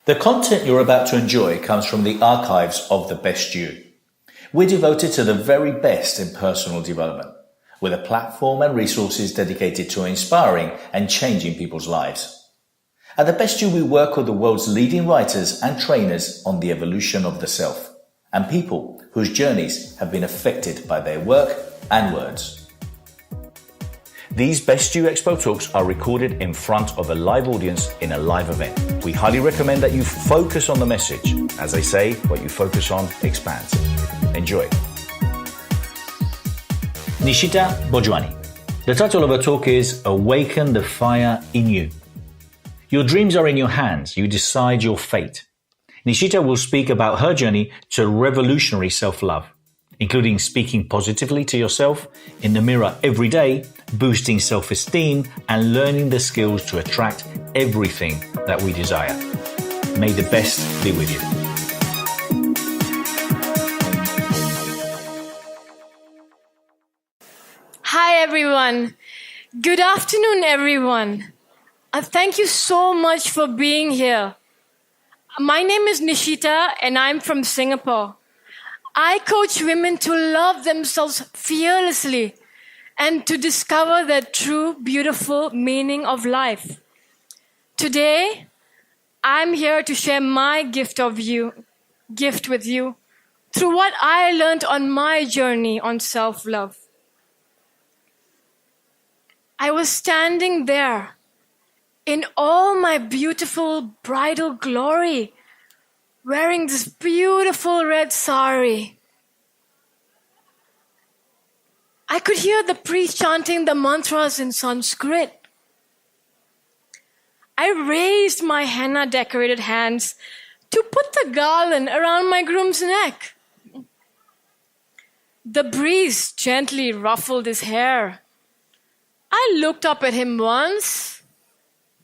The content you're about to enjoy comes from the archives of The Best You. We're devoted to the very best in personal development, with a platform and resources dedicated to inspiring and changing people's lives. At The Best You, we work with the world's leading writers and trainers on the evolution of the self, and people whose journeys have been affected by their work and words. These Best You Expo talks are recorded in front of a live audience in a live event. We highly recommend that you focus on the message. As they say, what you focus on expands. Enjoy. Nishita Bhojwani. The title of her talk is Awaken the Fire in You. Your dreams are in your hands. You decide your fate. Nishita will speak about her journey to revolutionary self-love, including speaking positively to yourself in the mirror every day, boosting self-esteem, and learning the skills to attract everything that we desire. May the best be with you. Hi everyone. Good afternoon everyone. Thank you so much for being here. My name is Nishita and I'm from Singapore. I coach women to love themselves fearlessly and to discover their true, beautiful meaning of life. Today, I'm here to share my gift with you through what I learned on my journey on self-love. I was standing there in all my beautiful bridal glory, wearing this beautiful red sari. I could hear the priest chanting the mantras in Sanskrit. I raised my henna-decorated hands to put the garland around my groom's neck. The breeze gently ruffled his hair. I looked up at him once,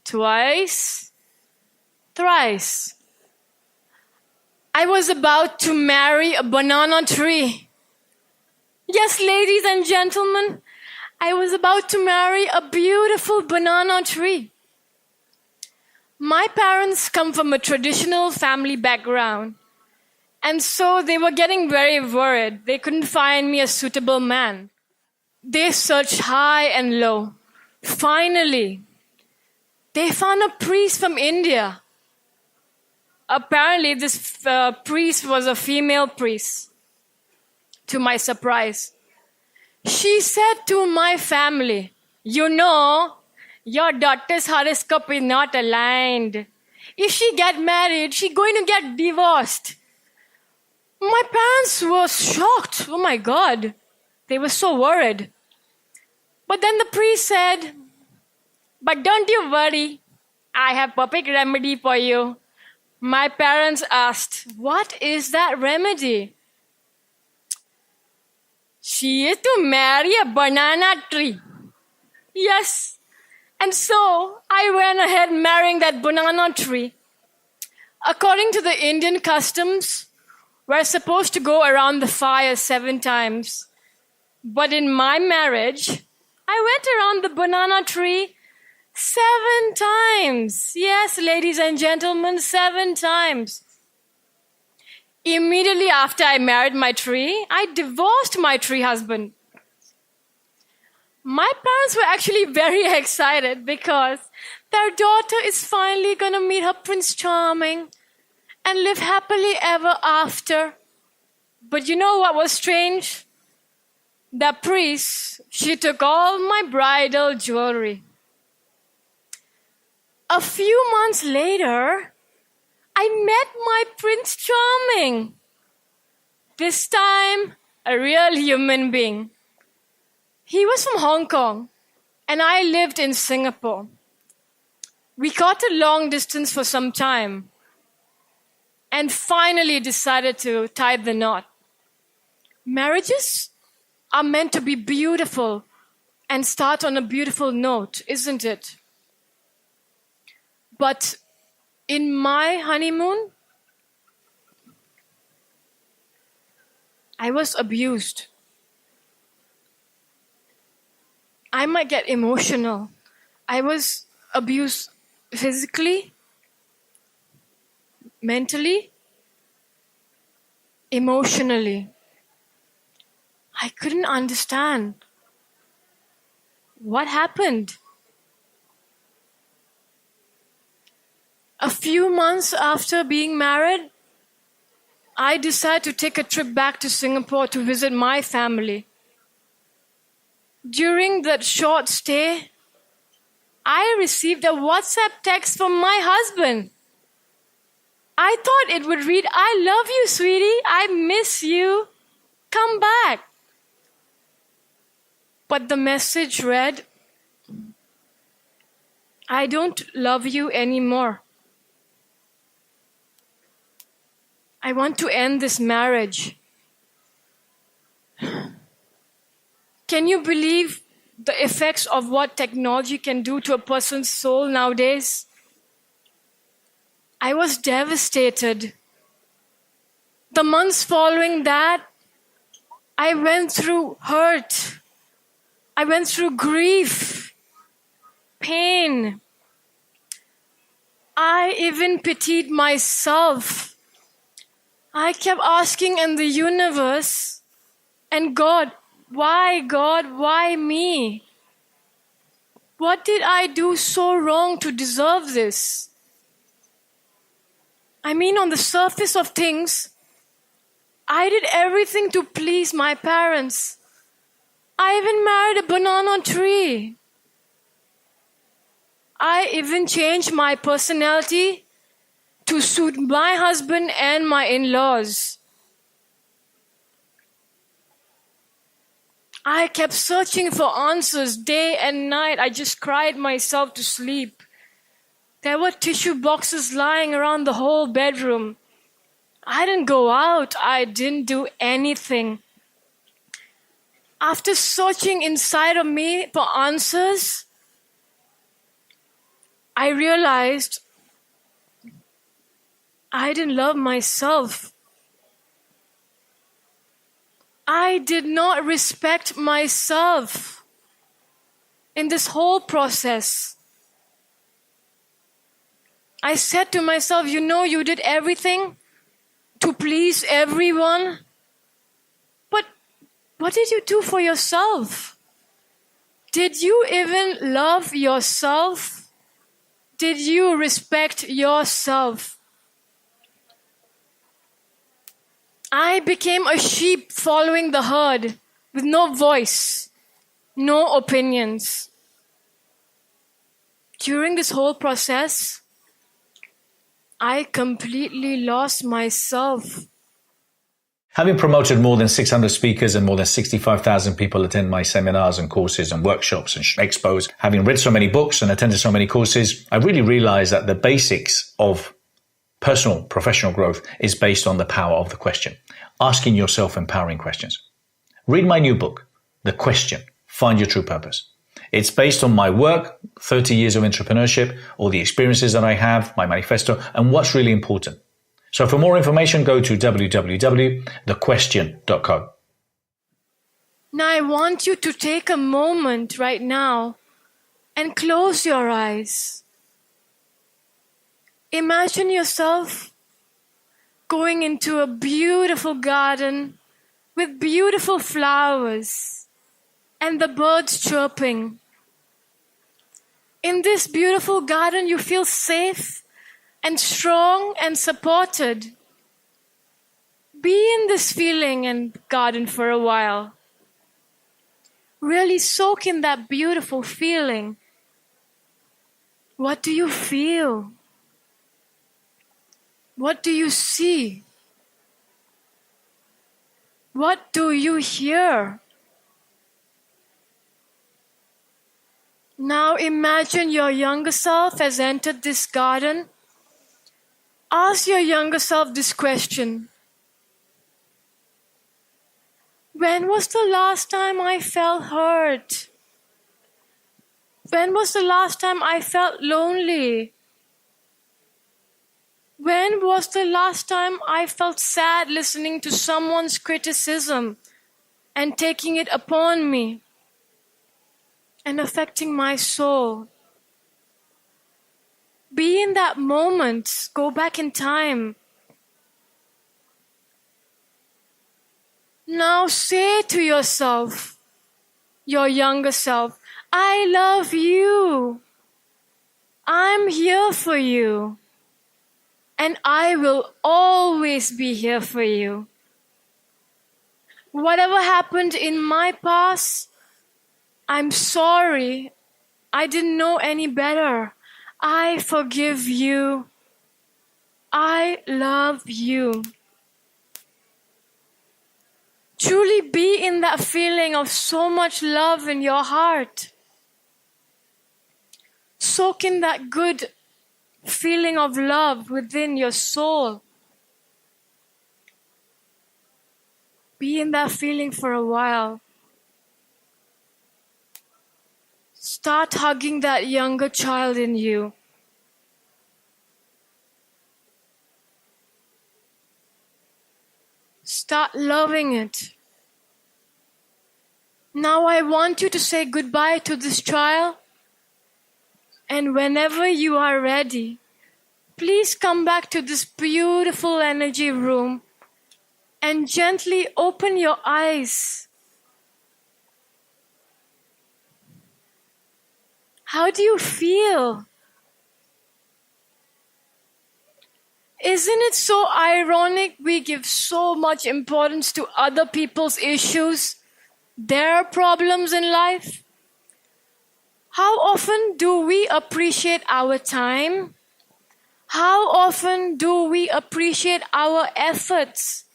twice, thrice. I was about to marry a banana tree. Yes, ladies and gentlemen, I was about to marry a beautiful banana tree. My parents come from a traditional family background, and so they were getting very worried. They couldn't find me a suitable man. They searched high and low. Finally, they found a priest from India. Apparently, this priest was a female priest. To my surprise, she said to my family, "You know, your daughter's horoscope is not aligned. If she get married, she's going to get divorced." My parents were shocked. Oh my God. They were so worried. But then the priest said, "But don't you worry. I have perfect remedy for you." My parents asked, "What is that remedy?" "She is to marry a banana tree." Yes. And so I went ahead marrying that banana tree. According to the Indian customs, we're supposed to go around the fire 7 times. But in my marriage, I went around the banana tree 7 times. Yes, ladies and gentlemen, 7 times. Immediately after I married my tree, I divorced my tree husband. My parents were actually very excited because their daughter is finally going to meet her Prince Charming and live happily ever after. But you know what was strange? The priest, she took all my bridal jewelry. A few months later, I met my Prince Charming. This time, a real human being. He was from Hong Kong, and I lived in Singapore. We got a long distance for some time, and finally decided to tie the knot. Marriages are meant to be beautiful and start on a beautiful note, isn't it? But in my honeymoon, I was abused. I might get emotional. I was abused physically, mentally, emotionally. I couldn't understand what happened. A few months after being married, I decided to take a trip back to Singapore to visit my family. During that short stay, I received a WhatsApp text from my husband. I thought it would read, "I love you, sweetie. I miss you. Come back." But the message read, "I don't love you anymore. I want to end this marriage." Can you believe the effects of what technology can do to a person's soul nowadays? I was devastated. The months following that, I went through hurt. I went through grief, pain. I even pitied myself. I kept asking in the universe and God, why me? What did I do so wrong to deserve this? I mean, on the surface of things, I did everything to please my parents. I even married a banana tree. I even changed my personality to suit my husband and my in-laws. I kept searching for answers day and night. I just cried myself to sleep. There were tissue boxes lying around the whole bedroom. I didn't go out. I didn't do anything. After searching inside of me for answers, I realized I didn't love myself. I did not respect myself in this whole process. I said to myself, you did everything to please everyone. But what did you do for yourself? Did you even love yourself? Did you respect yourself? I became a sheep following the herd with no voice, no opinions. During this whole process, I completely lost myself. Having promoted more than 600 speakers and more than 65,000 people attend my seminars and courses and workshops and expos, having read so many books and attended so many courses, I really realized that the basics of personal, professional growth is based on the power of the question. Asking yourself empowering questions. Read my new book, The Question, Find Your True Purpose. It's based on my work, 30 years of entrepreneurship, all the experiences that I have, my manifesto, and what's really important. So for more information, go to www.thequestion.co. Now I want you to take a moment right now and close your eyes. Imagine yourself going into a beautiful garden with beautiful flowers and the birds chirping. In this beautiful garden, you feel safe and strong and supported. Be in this feeling and garden for a while. Really soak in that beautiful feeling. What do you feel? What do you see? What do you hear? Now imagine your younger self has entered this garden. Ask your younger self this question. When was the last time I felt hurt? When was the last time I felt lonely? When was the last time I felt sad listening to someone's criticism and taking it upon me and affecting my soul? Be in that moment. Go back in time. Now say to yourself, your younger self, I love you. I'm here for you. And I will always be here for you. Whatever happened in my past, I'm sorry. I didn't know any better. I forgive you. I love you. Truly be in that feeling of so much love in your heart. Soak in that good feeling of love within your soul. Be in that feeling for a while. Start hugging that younger child in you. Start loving it. Now I want you to say goodbye to this child. And whenever you are ready, please come back to this beautiful energy room and gently open your eyes. How do you feel? Isn't it so ironic we give so much importance to other people's issues, their problems in life? How often do we appreciate our time? How often do we appreciate our efforts?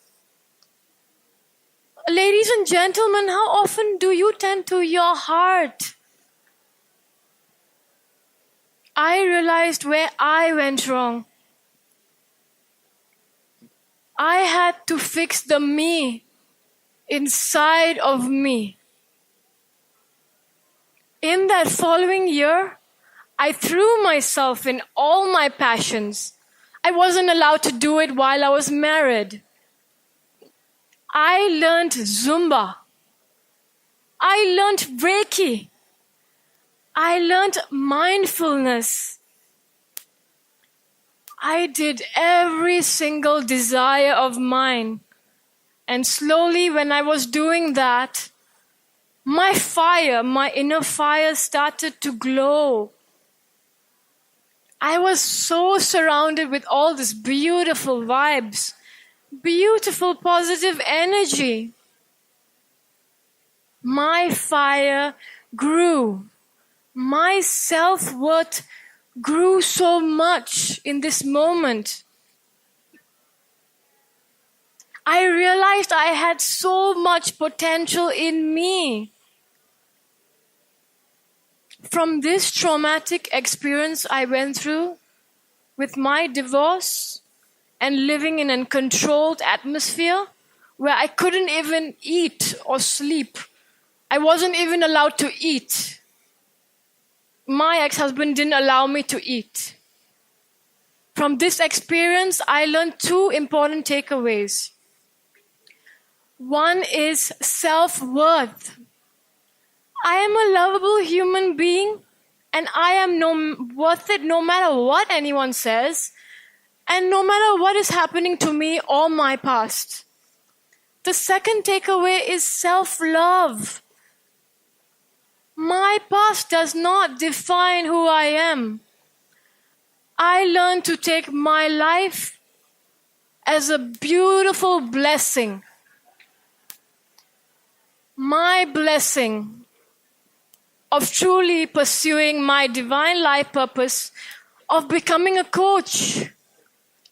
Ladies and gentlemen, how often do you tend to your heart? I realized where I went wrong. I had to fix the me inside of me. In that following year, I threw myself in all my passions. I wasn't allowed to do it while I was married. I learned Zumba. I learned Reiki. I learned mindfulness. I did every single desire of mine. And slowly when I was doing that, my fire, my inner fire started to glow. I was so surrounded with all these beautiful vibes, beautiful positive energy. My fire grew. My self-worth grew so much in this moment. I realized I had so much potential in me. From this traumatic experience I went through with my divorce and living in a controlled atmosphere where I couldn't even eat or sleep. I wasn't even allowed to eat. My ex-husband didn't allow me to eat. From this experience, I learned two important takeaways. One is self-worth. I am a lovable human being and I am worth it no matter what anyone says and no matter what is happening to me or my past. The second takeaway is self-love. My past does not define who I am. I learned to take my life as a beautiful blessing. My blessing of truly pursuing my divine life purpose of becoming a coach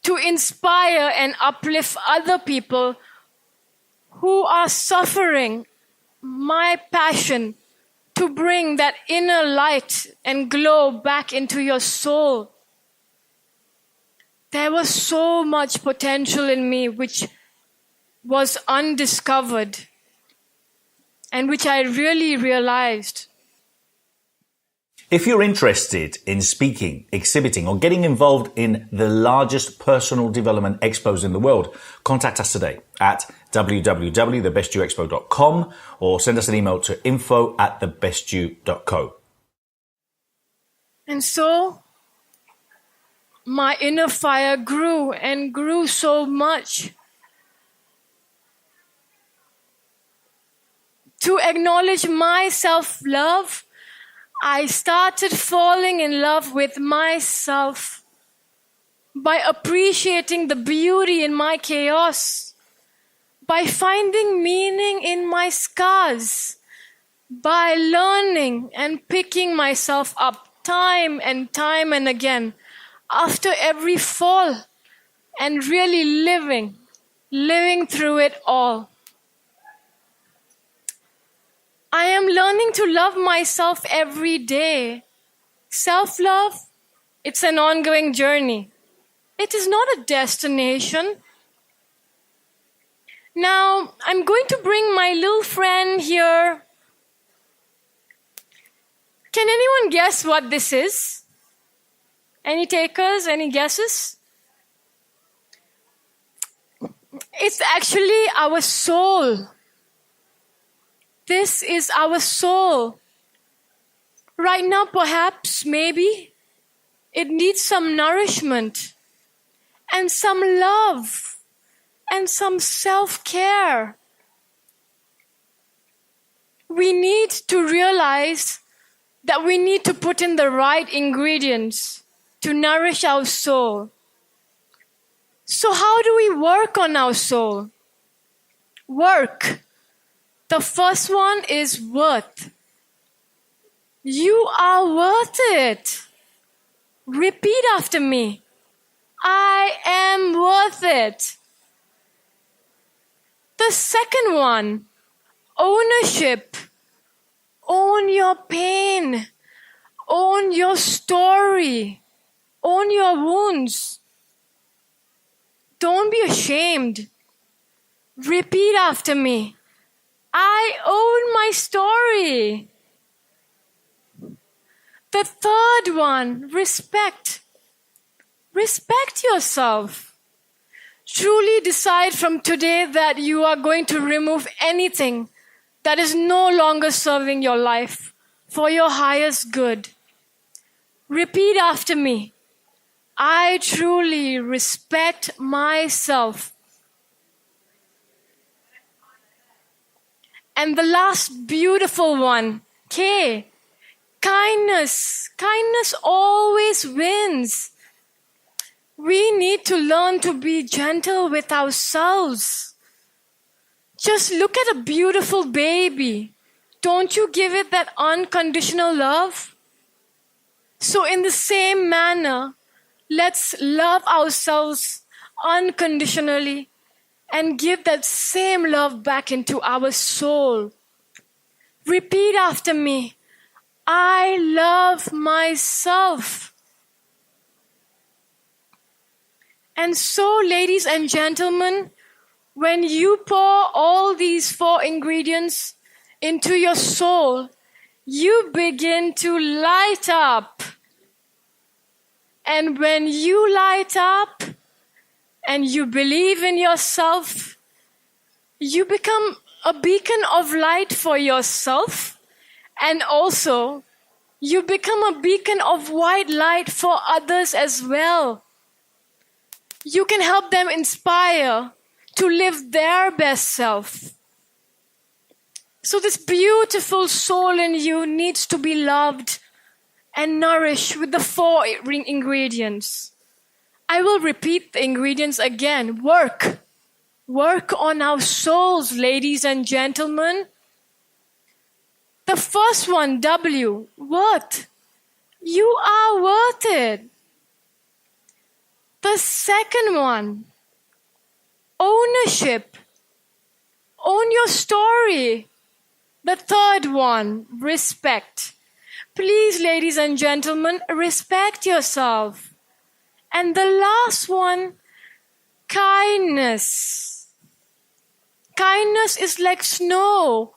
to inspire and uplift other people who are suffering. My passion to bring that inner light and glow back into your soul. There was so much potential in me which was undiscovered and which I really realized. If you're interested in speaking, exhibiting, or getting involved in the largest personal development expos in the world, contact us today at www.thebestyouexpo.com or send us an email to info@thebestyou.co. And so, My inner fire grew and grew so much. To acknowledge my self-love, I started falling in love with myself by appreciating the beauty in my chaos, by finding meaning in my scars, by learning and picking myself up time and again after every fall and really living through it all. I am learning to love myself every day. Self-love, it's an ongoing journey. It is not a destination. Now, I'm going to bring my little friend here. Can anyone guess what this is? Any takers? Any guesses? It's actually our soul. This is our soul. Right now, perhaps, maybe, it needs some nourishment and some love and some self-care. We need to realize that we need to put in the right ingredients to nourish our soul. So how do we work on our soul? Work. The first one is worth. You are worth it. Repeat after me. I am worth it. The second one, ownership. Own your pain. Own your story. Own your wounds. Don't be ashamed. Repeat after me. I own my story. The third one, respect. Respect yourself. Truly decide from today that you are going to remove anything that is no longer serving your life for your highest good. Repeat after me. I truly respect myself. And the last beautiful one, K. Kindness. Kindness always wins. We need to learn to be gentle with ourselves. Just look at a beautiful baby. Don't you give it that unconditional love? So in the same manner, let's love ourselves unconditionally and give that same love back into our soul. Repeat after me. I love myself. And so, ladies and gentlemen, when you pour all these 4 ingredients into your soul, you begin to light up. And when you light up and you believe in yourself, you become a beacon of light for yourself, and also you become a beacon of white light for others as well. You can help them inspire to live their best self. So this beautiful soul in you needs to be loved and nourished with the 4 ingredients. I will repeat the ingredients again. Work. Work on our souls, ladies and gentlemen. The first one, W, worth. You are worth it. The second one, ownership. Own your story. The third one, respect. Please, ladies and gentlemen, respect yourself. And the last one, kindness. Kindness is like snow.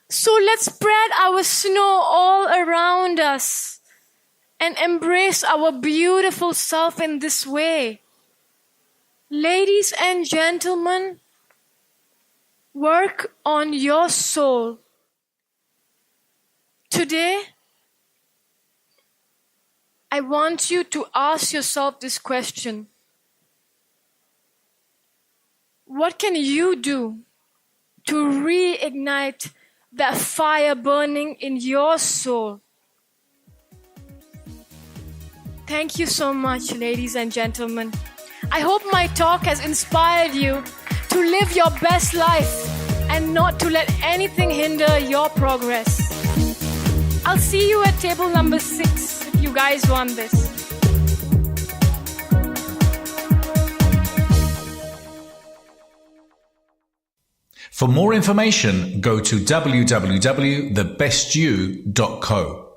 So let's spread our snow all around us and embrace our beautiful self in this way. Ladies and gentlemen, work on your soul. Today, I want you to ask yourself this question. What can you do to reignite that fire burning in your soul? Thank you so much, ladies and gentlemen. I hope my talk has inspired you to live your best life and not to let anything hinder your progress. I'll see you at table number 6 if you guys want this. For more information, go to www.thebestyou.co.